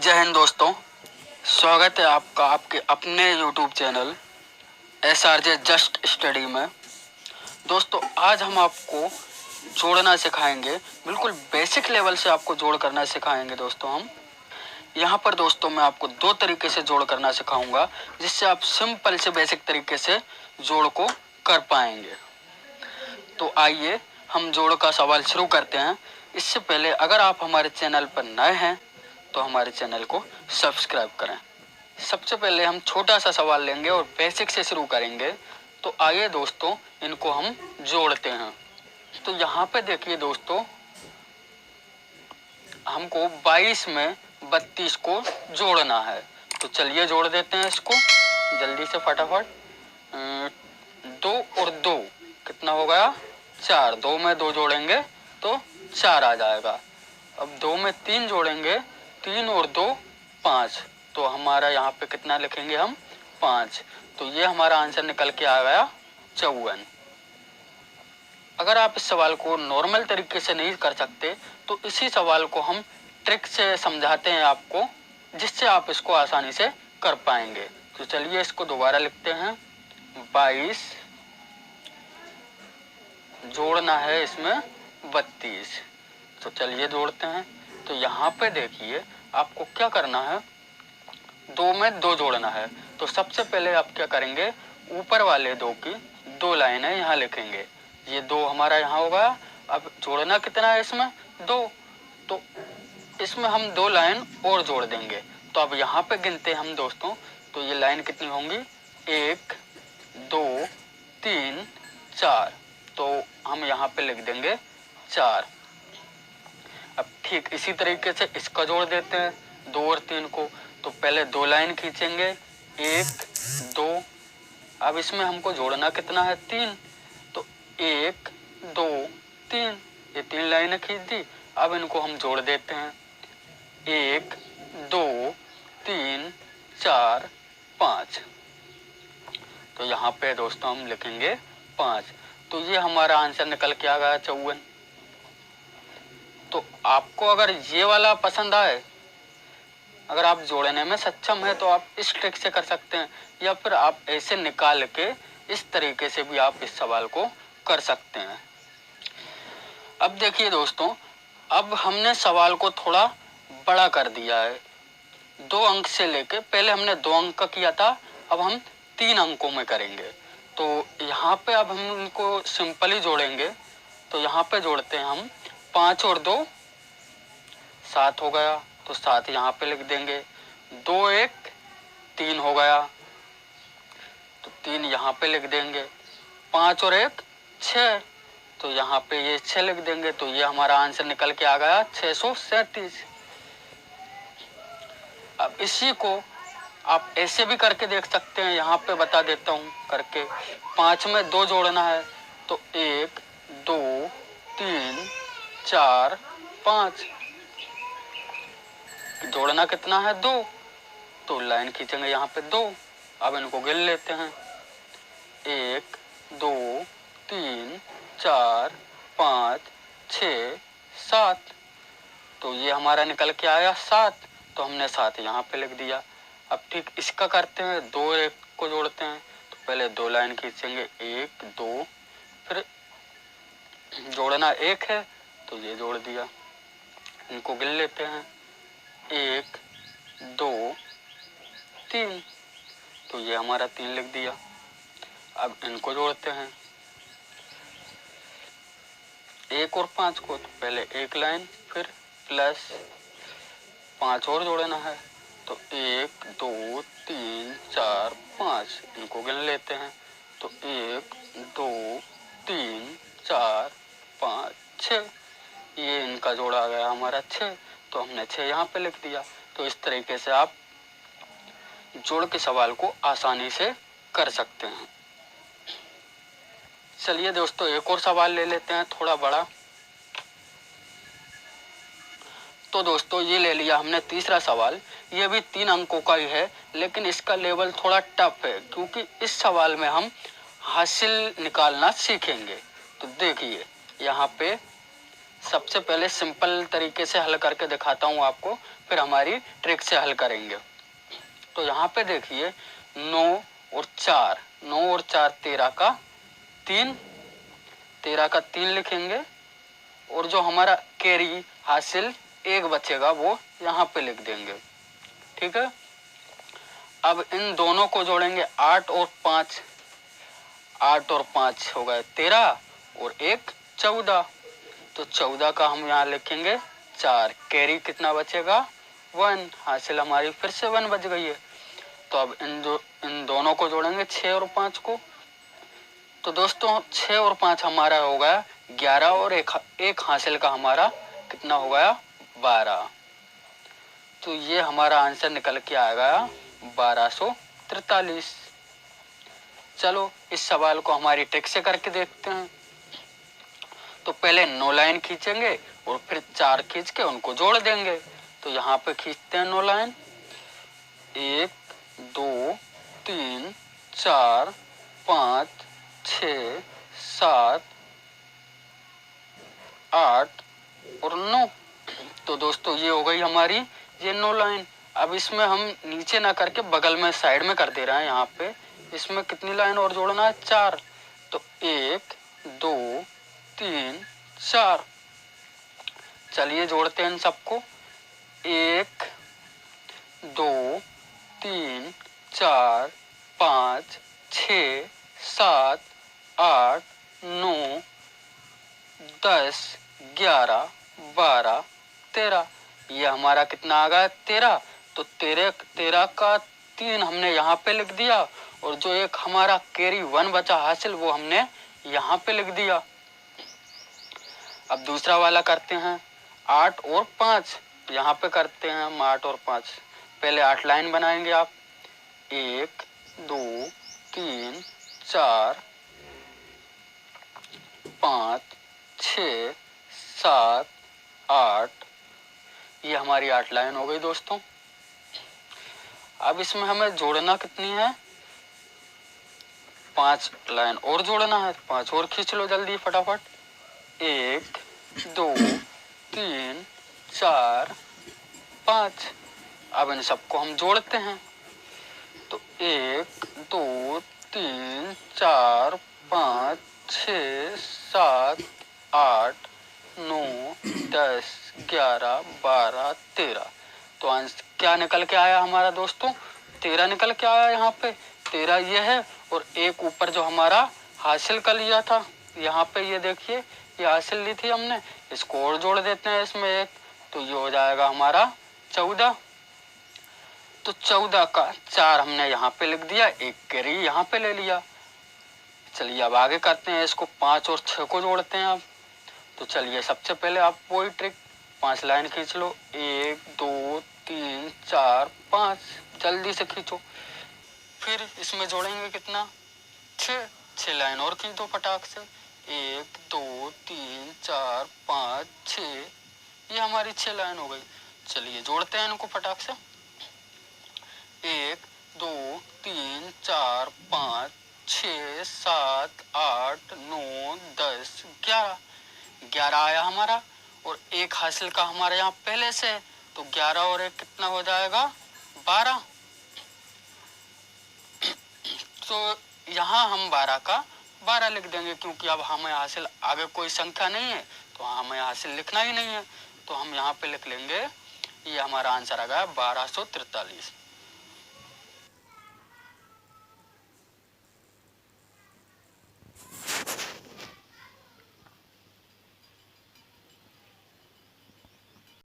जय हिंद दोस्तों, स्वागत है आपका आपके अपने YouTube channel SRJ just study में। दोस्तों आज हम आपको जोड़ना सिखाएंगे, बिल्कुल बेसिक लेवल से आपको जोड़ करना सिखाएंगे। दोस्तों हम यहाँ पर दोस्तों मैं आपको दो तरीके से जोड़ करना सिखाऊंगा, जिससे आप सिंपल से बेसिक तरीके से जोड़ को कर पाएंगे। तो आइए हम जोड़ का सवाल शुरू करते हैं। इससे पहले अगर आप हमारे चैनल पर नए हैं तो हमारे चैनल को सब्सक्राइब करें। सबसे पहले हम छोटा सा सवाल लेंगे और बेसिक से शुरू करेंगे। तो आइए दोस्तों इनको हम जोड़ते हैं। तो यहाँ पे देखिए दोस्तों, हमको 22 में 32 को जोड़ना है। तो चलिए जोड़ देते हैं इसको जल्दी से फटाफट। 2 और 2 कितना हो गया? 4। 2 में 2 जोड़ेंगे तो 4 आ जाएगा। अब 2 में 3 जोड़ेंगे, 3 और 2 5। तो हमारा यहाँ पे कितना लिखेंगे हम? 5। तो ये हमारा आंसर निकल के आ गया 54। अगर आप इस सवाल को नॉर्मल तरीके से नहीं कर सकते तो इसी सवाल को हम ट्रिक से समझाते हैं आपको, जिससे आप इसको आसानी से कर पाएंगे। तो चलिए इसको दोबारा लिखते हैं। 22 जोड़ना है इसमें 32। तो चलिए जोड़ते हैं। तो यहाँ पे देखिए आपको क्या करना है, 2 में 2 जोड़ना है। तो सबसे पहले आप क्या करेंगे, ऊपर वाले 2 की 2 लाइनें यहाँ लिखेंगे। ये 2 हमारा यहाँ होगा। अब जोड़ना कितना है इसमें? 2। तो इसमें हम 2 लाइन और जोड़ देंगे। तो अब यहाँ पे गिनते हैं हम दोस्तों, तो ये लाइन कितनी होंगी? 1 2 3 4। तो हम यहाँ पे लिख देंगे 4। अब ठीक इसी तरीके से इसका जोड़ देते हैं 2 और 3 को। तो पहले 2 लाइन खींचेंगे, 1 2। अब इसमें हमको जोड़ना कितना है? 3। तो 1 2 3, ये 3 लाइनें खींच दी। अब इनको हम जोड़ देते हैं, 1 2 3 4 5। तो यहाँ पे दोस्तों हम लिखेंगे 5। तो ये हमारा आंसर निकल के आ गया 54। तो आपको अगर ये वाला पसंद आए, अगर आप जोड़ने में सक्षम है, तो आप इस ट्रिक से कर सकते हैं, या फिर आप ऐसे निकाल के इस तरीके से भी आप इस सवाल को कर सकते हैं। अब देखिए दोस्तों, अब हमने सवाल को थोड़ा बड़ा कर दिया है। 2 अंक से लेके, पहले हमने 2 अंक का किया था, अब हम 3 अंकों में करेंगे। तो यहाँ पे अब हम इनको सिंपली जोड़ेंगे। तो यहाँ पे जोड़ते हैं हम 5 और 2 7 हो गया। तो 7 यहाँ पे लिख देंगे। 2 1 3 हो गया। तो 3 यहाँ पे लिख देंगे। 5 और 1 6। तो यहाँ पे ये 6 लिख देंगे। तो ये हमारा आंसर निकल के आ गया 637। अब इसी को आप ऐसे भी करके देख सकते हैं। यहाँ पे बता देता हूँ करके। 5 में 2 जोड़ना है। तो 1 2 3 4 5। जोड़ना कितना है? 2। तो लाइन खींचेंगे यहाँ पे 2। अब इनको गिन लेते हैं, 1 2 3 4 5 6 7। तो ये हमारा निकल के आया 7। तो हमने 7 यहाँ पे लिख दिया। अब ठीक इसका करते हैं, 2 1 को जोड़ते हैं। तो पहले 2 लाइन खींचेंगे, 1 2, फिर जोड़ना 1 है तो ये जोड़ दिया। इनको गिन लेते हैं, 1 2 3। तो ये हमारा 3 लिख दिया। अब इनको जोड़ते हैं, 1 और 5 को। तो पहले 1 लाइन, फिर प्लस 5 और जोड़ना है। तो 1 2 3 4 5। इनको गिन लेते हैं। तो 1 2 3 4 5 6। ये इनका जोड़ा आ गया हमारा 6। तो हमने 6 यहाँ पे लिख दिया। तो इस तरीके से आप जोड़ के सवाल को आसानी से कर सकते हैं। चलिए दोस्तों एक और सवाल ले लेते हैं थोड़ा बड़ा। तो दोस्तों ये ले लिया हमने तीसरा सवाल। ये भी 3 अंकों का ही है, लेकिन इसका लेवल थोड़ा टफ है, क्योंकि इस सवाल में हम हासिल निकालना सीखेंगे। तो देखिए यहाँ पे सबसे पहले सिंपल तरीके से हल करके दिखाता हूँ आपको, फिर हमारी ट्रिक से हल करेंगे। तो यहाँ पे देखिए 9 और 4, 9 और 4 13 का 3, 13 का 3 लिखेंगे और जो हमारा कैरी हासिल एक बचेगा वो यहाँ पे लिख देंगे। ठीक है, अब इन दोनों को जोड़ेंगे 8 और 5, 8 और 5 हो गए 13 और 1 14, तो 14 का हम यहाँ लिखेंगे 4, कैरी कितना बचेगा 1, हासिल हमारी फिर से 1 बच गई है। तो अब इन दोनों को जोड़ेंगे 6 और 5 को, तो दोस्तों 6 और 5 हमारा हो गया 11 और एक हासिल का हमारा कितना हो गया 12। तो ये हमारा आंसर निकल के आएगा 1243। चलो इस सवाल को हमारी ट्रिक से करके देखते हैं। तो पहले 9 लाइन खींचेंगे और फिर 4 खींच के उनको जोड़ देंगे। तो यहाँ पे खींचते हैं 9 लाइन, 1 2 3 4 5 6 7 8 और 9। तो दोस्तों ये हो गई हमारी ये 9 लाइन। अब इसमें हम नीचे ना करके बगल में साइड में कर दे रहे हैं। यहाँ पे इसमें कितनी लाइन और जोड़ना है 4, तो 1 2 3 4। चलिए जोड़ते हैं इन सबको, 1 2 3 4 5 6 7 8 9 10 11 12 13। ये हमारा कितना आ गया 13। तो 13 का 3 हमने यहाँ पे लिख दिया और जो एक हमारा कैरी 1 बचा हासिल वो हमने यहाँ पे लिख दिया। अब दूसरा वाला करते हैं 8 और 5। यहाँ पे करते हैं हम 8 और 5। पहले 8 लाइन बनाएंगे आप, 1 2 3 4 5 6 7 8। ये हमारी 8 लाइन हो गई दोस्तों। अब इसमें हमें जोड़ना कितनी है 5 लाइन और जोड़ना है। 5 और खींच लो जल्दी फटाफट, 1 2 3 4 5। अब इन सबको हम जोड़ते हैं। तो 1 2 3 4 5 6 7 8 9 10 11 12 13। तो आंसर क्या निकल के आया हमारा दोस्तों 13 निकल के आया। यहाँ पे 13 ये है और एक ऊपर जो हमारा हासिल कर लिया था यहाँ पे ये देखिए ये हासिल ली थी हमने, इसको और जोड़ देते हैं इसमें एक, तो ये हो जाएगा हमारा 14। तो 14 का 4 हमने यहाँ पे लिख दिया, एक कैरी यहाँ पे ले लिया। चलिए अब आगे करते हैं इसको, 5 और 6 को जोड़ते हैं अब। तो चलिए सबसे पहले आप वही ट्रिक, 5 लाइन खींच लो, 1 2 3 4 5, जल्दी से खींचो। फिर इसमें जोड़ेंगे कितना 6 लाइन और खींच दो फटाक से, 1 2 3 4 5 6। ये हमारी 6 लाइन हो गई। चलिए जोड़ते हैं इनको फटाक से, 1 2 3 4 5 6 7 8 9 10 11। 11 आया हमारा और एक हासिल का हमारे यहाँ पहले से, तो 11 और एक कितना हो जाएगा 12। तो यहाँ हम 12 का 12 लिख देंगे क्योंकि अब हमें हासिल आगे कोई संख्या नहीं है तो हमें हासिल लिखना ही नहीं है। तो हम यहाँ पे लिख लेंगे, ये हमारा आंसर आ गया 1243।